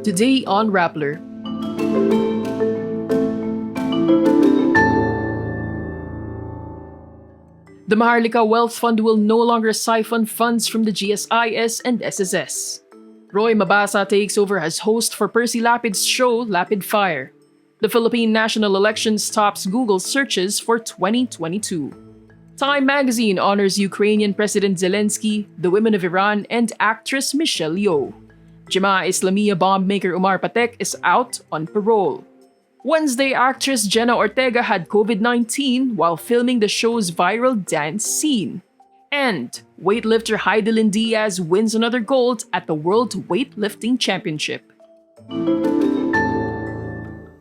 Today on Rappler. The Maharlika Wealth Fund will no longer siphon funds from the GSIS and SSS. Roy Mabasa takes over as host for Percy Lapid's show Lapid Fire. The Philippine national elections tops Google searches for 2022. Time magazine honors Ukrainian President Zelensky, the women of Iran, and actress Michelle Yeoh. Jemaah Islamiyah bomb maker Omar Patek is out on parole. Wednesday, actress Jenna Ortega had COVID-19 while filming the show's viral dance scene. And weightlifter Hidilyn Diaz wins another gold at the World Weightlifting Championship.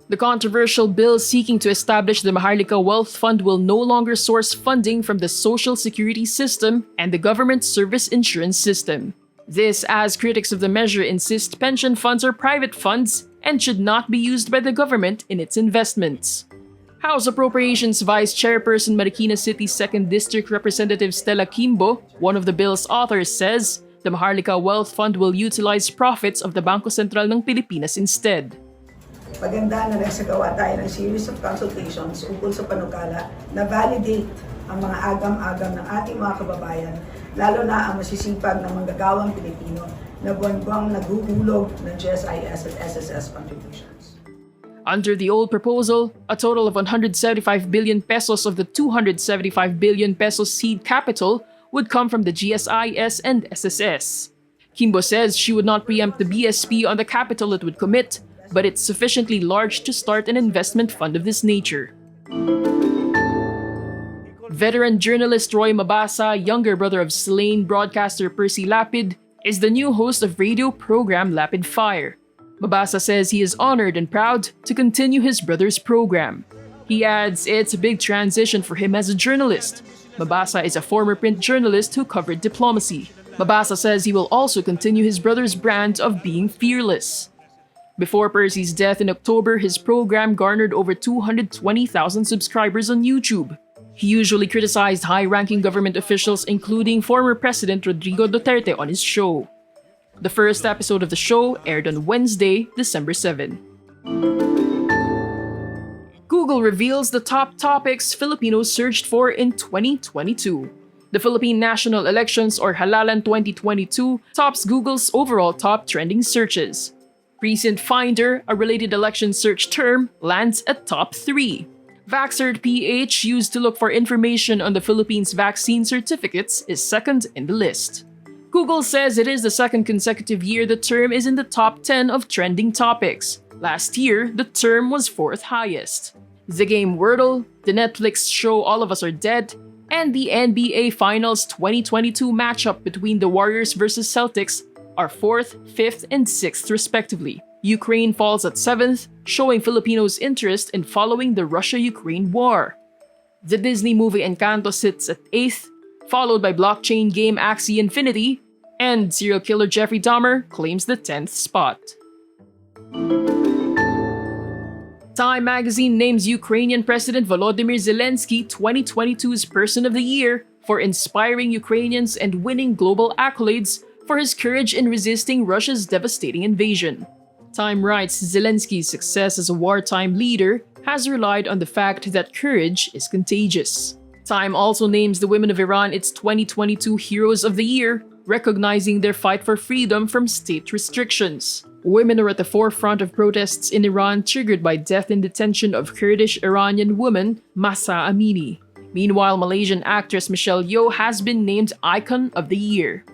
The controversial bill seeking to establish the Maharlika Wealth Fund will no longer source funding from the Social Security system and the government service insurance system. This as critics of the measure insist pension funds are private funds and should not be used by the government in its investments. House Appropriations Vice Chairperson Marikina City 2nd District Representative Stella Kimbo, one of the bill's authors, says the Maharlika Wealth Fund will utilize profits of the Bangko Sentral ng Pilipinas instead. Maganda na nagsagawa tayo ng series of consultations ukol sa panukala na validate ang mga agam-agam ng ating mga kababayan, lalo na ang masisipag ng manggagawang Pilipino na buwan-buwang naguhulog ng GSIS at SSS contributions. Under the old proposal, a total of 175 billion pesos of the 275 billion pesos seed capital would come from the GSIS and SSS. Kimbo says she would not preempt the BSP on the capital it would commit, but it's sufficiently large to start an investment fund of this nature. Veteran journalist Roy Mabasa, younger brother of slain broadcaster Percy Lapid, is the new host of radio program Lapid Fire. Mabasa says he is honored and proud to continue his brother's program. He adds it's a big transition for him as a journalist. Mabasa is a former print journalist who covered diplomacy. Mabasa says he will also continue his brother's brand of being fearless. Before Percy's death in October, his program garnered over 220,000 subscribers on YouTube. He usually criticized high-ranking government officials, including former President Rodrigo Duterte, on his show. The first episode of the show aired on Wednesday, December 7. Google reveals the top topics Filipinos searched for in 2022. The Philippine National Elections, or Halalan 2022, tops Google's overall top trending searches. Recent Finder, a related election search term, lands at top 3. Vaxcert PH, used to look for information on the Philippines' vaccine certificates, is second in the list. Google says it is the second consecutive year the term is in the top 10 of trending topics. Last year, the term was fourth highest. The game Wordle, the Netflix show All of Us Are Dead, and the NBA Finals 2022 matchup between the Warriors vs. Celtics are 4th, 5th, and 6th respectively. Ukraine falls at 7th, showing Filipinos' interest in following the Russia-Ukraine war. The Disney movie Encanto sits at 8th, followed by blockchain game Axie Infinity, and serial killer Jeffrey Dahmer claims the 10th spot. Time magazine names Ukrainian President Volodymyr Zelensky 2022's Person of the Year for inspiring Ukrainians and winning global accolades for his courage in resisting Russia's devastating invasion. Time writes Zelensky's success as a wartime leader has relied on the fact that courage is contagious. Time also names the women of Iran its 2022 Heroes of the Year, recognizing their fight for freedom from state restrictions. Women are at the forefront of protests in Iran triggered by death in detention of Kurdish Iranian woman Mahsa Amini. Meanwhile, Malaysian actress Michelle Yeoh has been named Icon of the Year.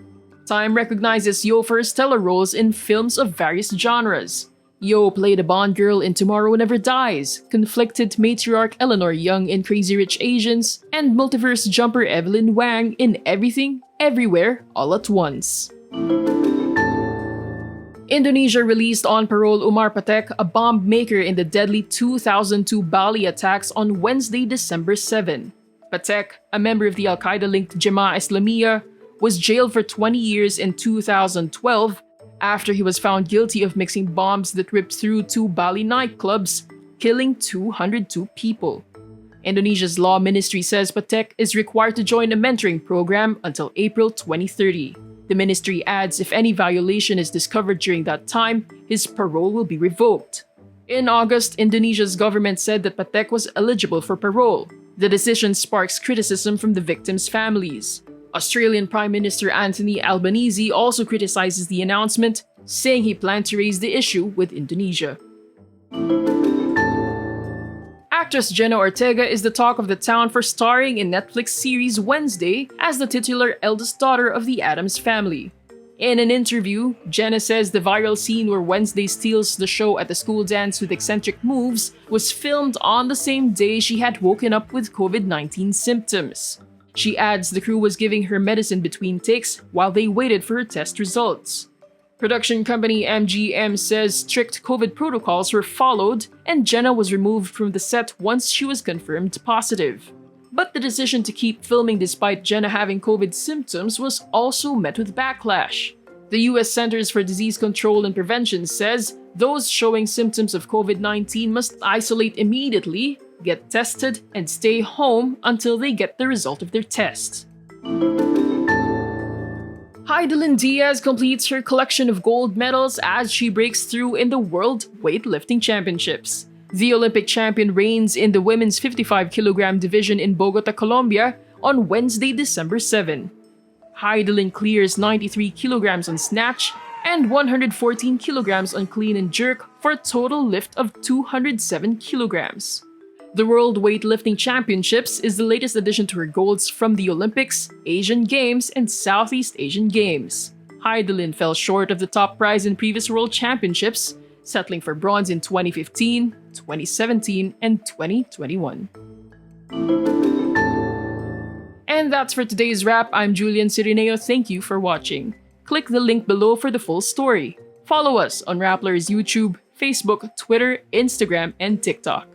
Time recognizes Yeoh for her stellar roles in films of various genres. Yeoh played a Bond girl in Tomorrow Never Dies, conflicted matriarch Eleanor Young in Crazy Rich Asians, and multiverse jumper Evelyn Wang in Everything, Everywhere, All at Once. Indonesia released on parole Omar Patek, a bomb maker in the deadly 2002 Bali attacks on Wednesday, December 7. Patek, a member of the Al-Qaeda-linked Jemaah Islamiyah, was jailed for 20 years in 2012 after he was found guilty of mixing bombs that ripped through 2 Bali nightclubs, killing 202 people. Indonesia's law ministry says Patek is required to join a mentoring program until April 2030. The ministry adds if any violation is discovered during that time, his parole will be revoked. In August, Indonesia's government said that Patek was eligible for parole. The decision sparks criticism from the victims' families. Australian Prime Minister Anthony Albanese also criticizes the announcement, saying he planned to raise the issue with Indonesia. Actress Jenna Ortega is the talk of the town for starring in Netflix series Wednesday as the titular eldest daughter of the Addams family. In an interview, Jenna says the viral scene where Wednesday steals the show at the school dance with eccentric moves was filmed on the same day she had woken up with COVID-19 symptoms. She adds the crew was giving her medicine between takes while they waited for her test results. Production company MGM says strict COVID protocols were followed and Jenna was removed from the set once she was confirmed positive. But the decision to keep filming despite Jenna having COVID symptoms was also met with backlash. The US Centers for Disease Control and Prevention says those showing symptoms of COVID-19 must isolate immediately, get tested, and stay home until they get the result of their test. Hidilyn Diaz completes her collection of gold medals as she breaks through in the World Weightlifting Championships. The Olympic champion reigns in the women's 55kg division in Bogota, Colombia on Wednesday, December 7. Hidilyn clears 93 kilograms on snatch and 114 kilograms on clean and jerk for a total lift of 207 kilograms. The World Weightlifting Championships is the latest addition to her golds from the Olympics, Asian Games, and Southeast Asian Games. Hidilyn fell short of the top prize in previous World Championships, settling for bronze in 2015, 2017, and 2021. And that's for today's wrap. I'm Julian Cirineo. Thank you for watching. Click the link below for the full story. Follow us on Rappler's YouTube, Facebook, Twitter, Instagram, and TikTok.